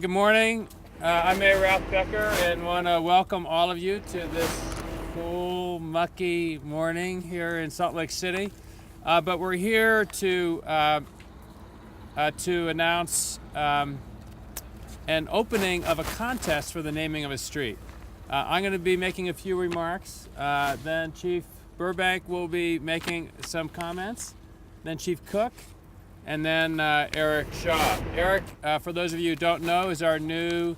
Good morning. I'm Mayor Ralph Becker and want to welcome all of you to this cool, mucky morning here in Salt Lake City. But we're here to announce an opening of a contest for the naming of a street. I'm going to be making a few remarks. Then Chief Burbank will be making some comments. Then Chief Cook. And then Eric Shaw. Eric, for those of you who don't know, is our new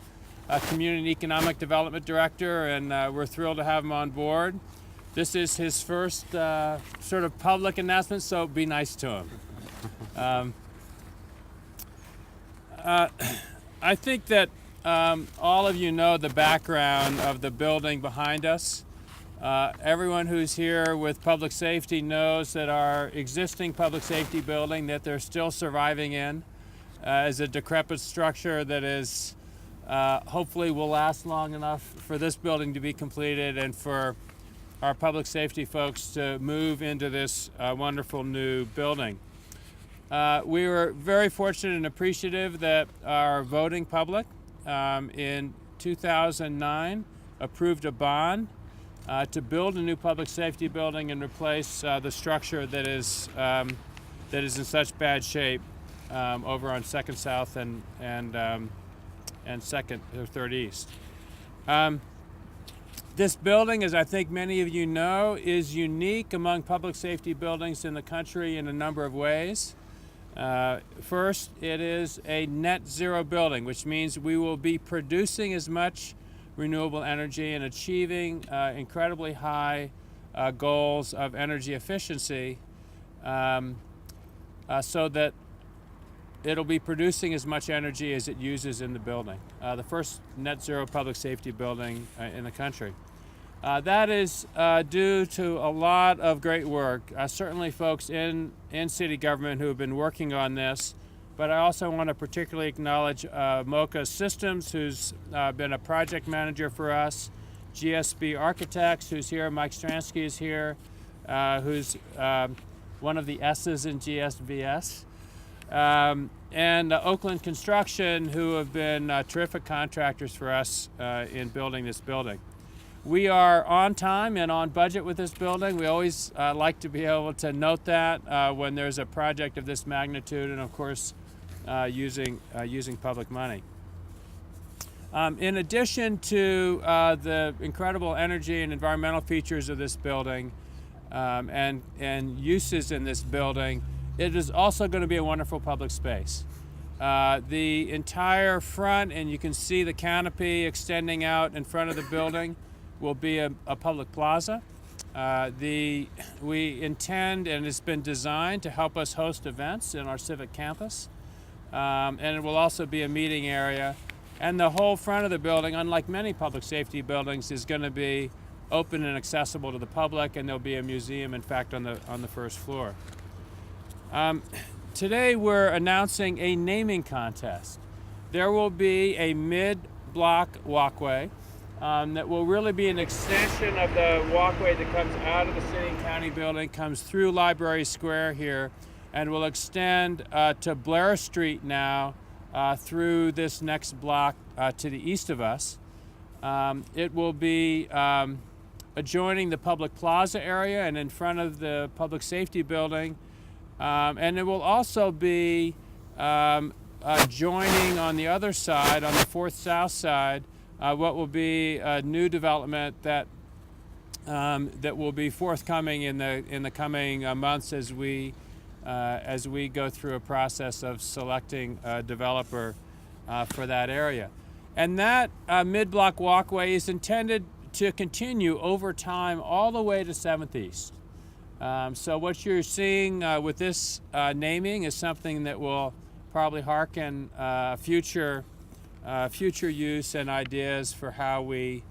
Community and Economic Development Director, and we're thrilled to have him on board. This is his first sort of public announcement, so be nice to him. I think that all of you know the background of the building behind us. Everyone who's here with public safety knows that our existing public safety building that they're still surviving in is a decrepit structure that is hopefully will last long enough for this building to be completed and for our public safety folks to move into this wonderful new building. We were very fortunate and appreciative that our voting public in 2009 approved a bond to build a new public safety building and replace the structure that is in such bad shape over on 2nd South and 2nd or 3rd East. This building, as I think many of you know, is unique among public safety buildings in the country in a number of ways. First, it is a net zero building, which means we will be producing as much renewable energy and achieving incredibly high goals of energy efficiency so that it'll be producing as much energy as it uses in the building. The first net zero public safety building in the country. That is due to a lot of great work, certainly folks in city government who have been working on this. But I also want to particularly acknowledge Mocha Systems, who's been a project manager for us, GSB Architects, who's here, Mike Stransky is here, who's one of the S's in GSBS, and Oakland Construction, who have been terrific contractors for us in building this building. We are on time and on budget with this building. We always like to be able to note that when there's a project of this magnitude, and of course, using public money. In addition to the incredible energy and environmental features of this building and uses in this building, it is also going to be a wonderful public space. The entire front, and you can see the canopy extending out in front of the building, will be a public plaza. We intend, and it's been designed to help us host events in our civic campus. And it will also be a meeting area. And the whole front of the building, unlike many public safety buildings, is going to be open and accessible to the public, and there'll be a museum, in fact, on the first floor. Today we're announcing a naming contest. There will be a mid-block walkway that will really be an extension of the walkway that comes out of the city and county building, comes through Library Square here, and will extend to Blair Street now through this next block to the east of us. It will be adjoining the public plaza area and in front of the public safety building. And it will also be joining on the other side, on the 4th South side, what will be a new development that will be forthcoming in the coming months as we go through a process of selecting a developer for that area. And that mid-block walkway is intended to continue over time all the way to 7th East. So what you're seeing with this naming is something that will probably hearken future use and ideas for how we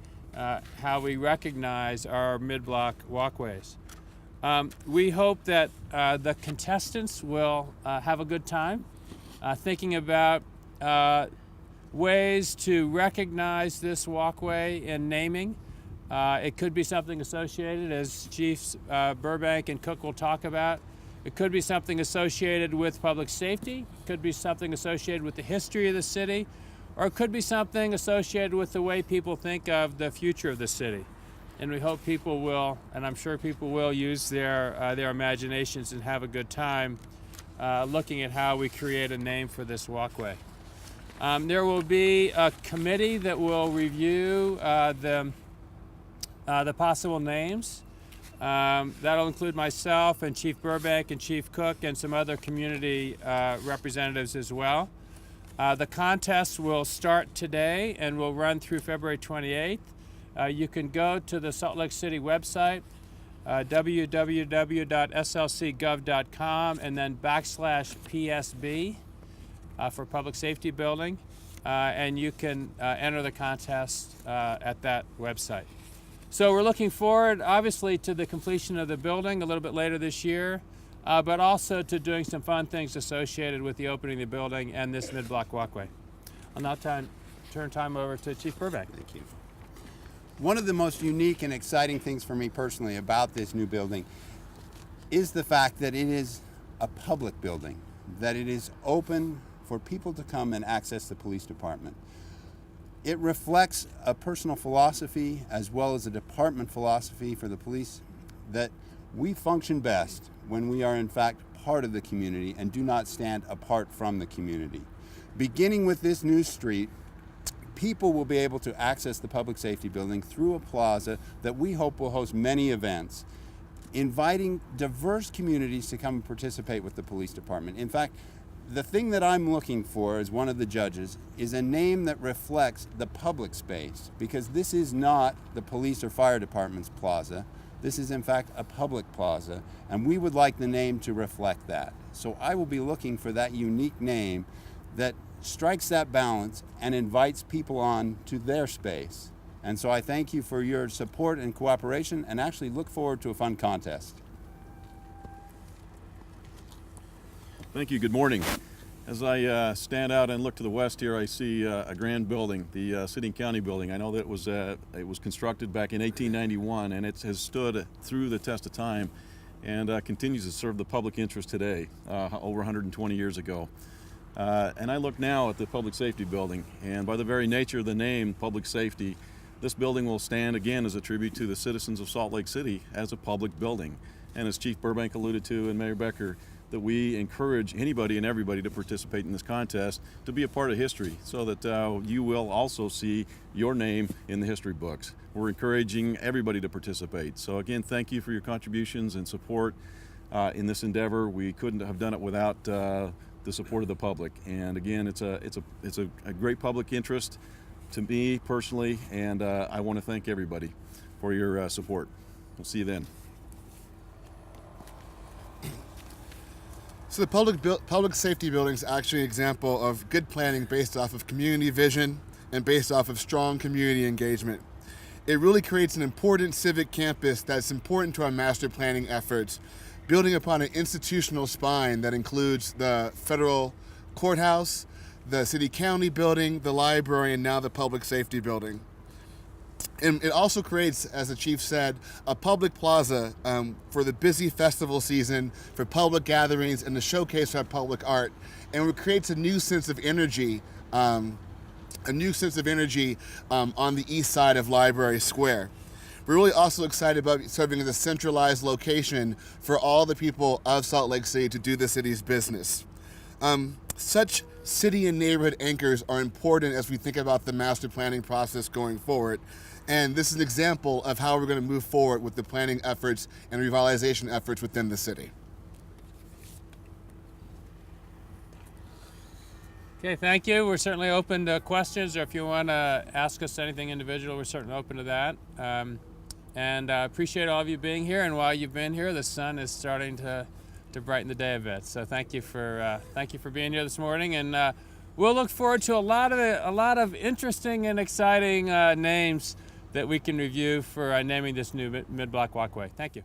recognize our mid-block walkways. We hope that the contestants will have a good time thinking about ways to recognize this walkway in naming. It could be something associated, as Chiefs Burbank and Cook will talk about. It could be something associated with public safety. It could be something associated with the history of the city, or it could be something associated with the way people think of the future of the city. And we hope people will, and I'm sure people will, use their imaginations and have a good time looking at how we create a name for this walkway. There will be a committee that will review the possible names. That'll include myself and Chief Burbank and Chief Cook and some other community representatives as well. The contest will start today and will run through February 28th. You can go to the Salt Lake City website, www.slcgov.com, and then /PSB for Public Safety Building, and you can enter the contest at that website. So we're looking forward, obviously, to the completion of the building a little bit later this year, but also to doing some fun things associated with the opening of the building and this mid-block walkway. I'll now turn time over to Chief Burbank. Thank you. One of the most unique and exciting things for me personally about this new building is the fact that it is a public building, that it is open for people to come and access the police department. It reflects a personal philosophy as well as a department philosophy for the police, that we function best when we are in fact part of the community and do not stand apart from the community. Beginning with this new street, people will be able to access the public safety building through a plaza that we hope will host many events, inviting diverse communities to come and participate with the police department. In fact, the thing that I'm looking for as one of the judges is a name that reflects the public space, because this is not the police or fire department's plaza. This is in fact a public plaza, and we would like the name to reflect that. So I will be looking for that unique name that strikes that balance and invites people on to their space. And so I thank you for your support and cooperation, and actually look forward to a fun contest. Thank you. Good morning. As I stand out and look to the west here, I see a grand building, the City and County building. I know that it was constructed back in 1891, and it has stood through the test of time and continues to serve the public interest today, over 120 years ago. And I look now at the Public Safety Building, and by the very nature of the name, Public Safety, this building will stand again as a tribute to the citizens of Salt Lake City as a public building. And as Chief Burbank alluded to and Mayor Becker, that we encourage anybody and everybody to participate in this contest, to be a part of history, so that you will also see your name in the history books. We're encouraging everybody to participate. So again, thank you for your contributions and support in this endeavor. We couldn't have done it without the support of the public. And again, it's a great public interest to me personally, and I want to thank everybody for your support. We'll see you then. So the public safety building is actually an example of good planning based off of community vision and based off of strong community engagement. It really creates an important civic campus that's important to our master planning efforts, building upon an institutional spine that includes the federal courthouse, the city-county building, the library, and now the public safety building. And it also creates, as the chief said, a public plaza for the busy festival season, for public gatherings, and to showcase our public art. And it creates a new sense of energy, on the east side of Library Square. We're really also excited about serving as a centralized location for all the people of Salt Lake City to do the city's business. Such city and neighborhood anchors are important as we think about the master planning process going forward. And this is an example of how we're going to move forward with the planning efforts and revitalization efforts within the city. Okay, thank you. We're certainly open to questions, or if you want to ask us anything individual, we're certainly open to that. And I appreciate all of you being here. And while you've been here, the sun is starting to brighten the day a bit. So thank you for being here this morning. And we'll look forward to a lot of interesting and exciting names that we can review for naming this new mid-block walkway. Thank you.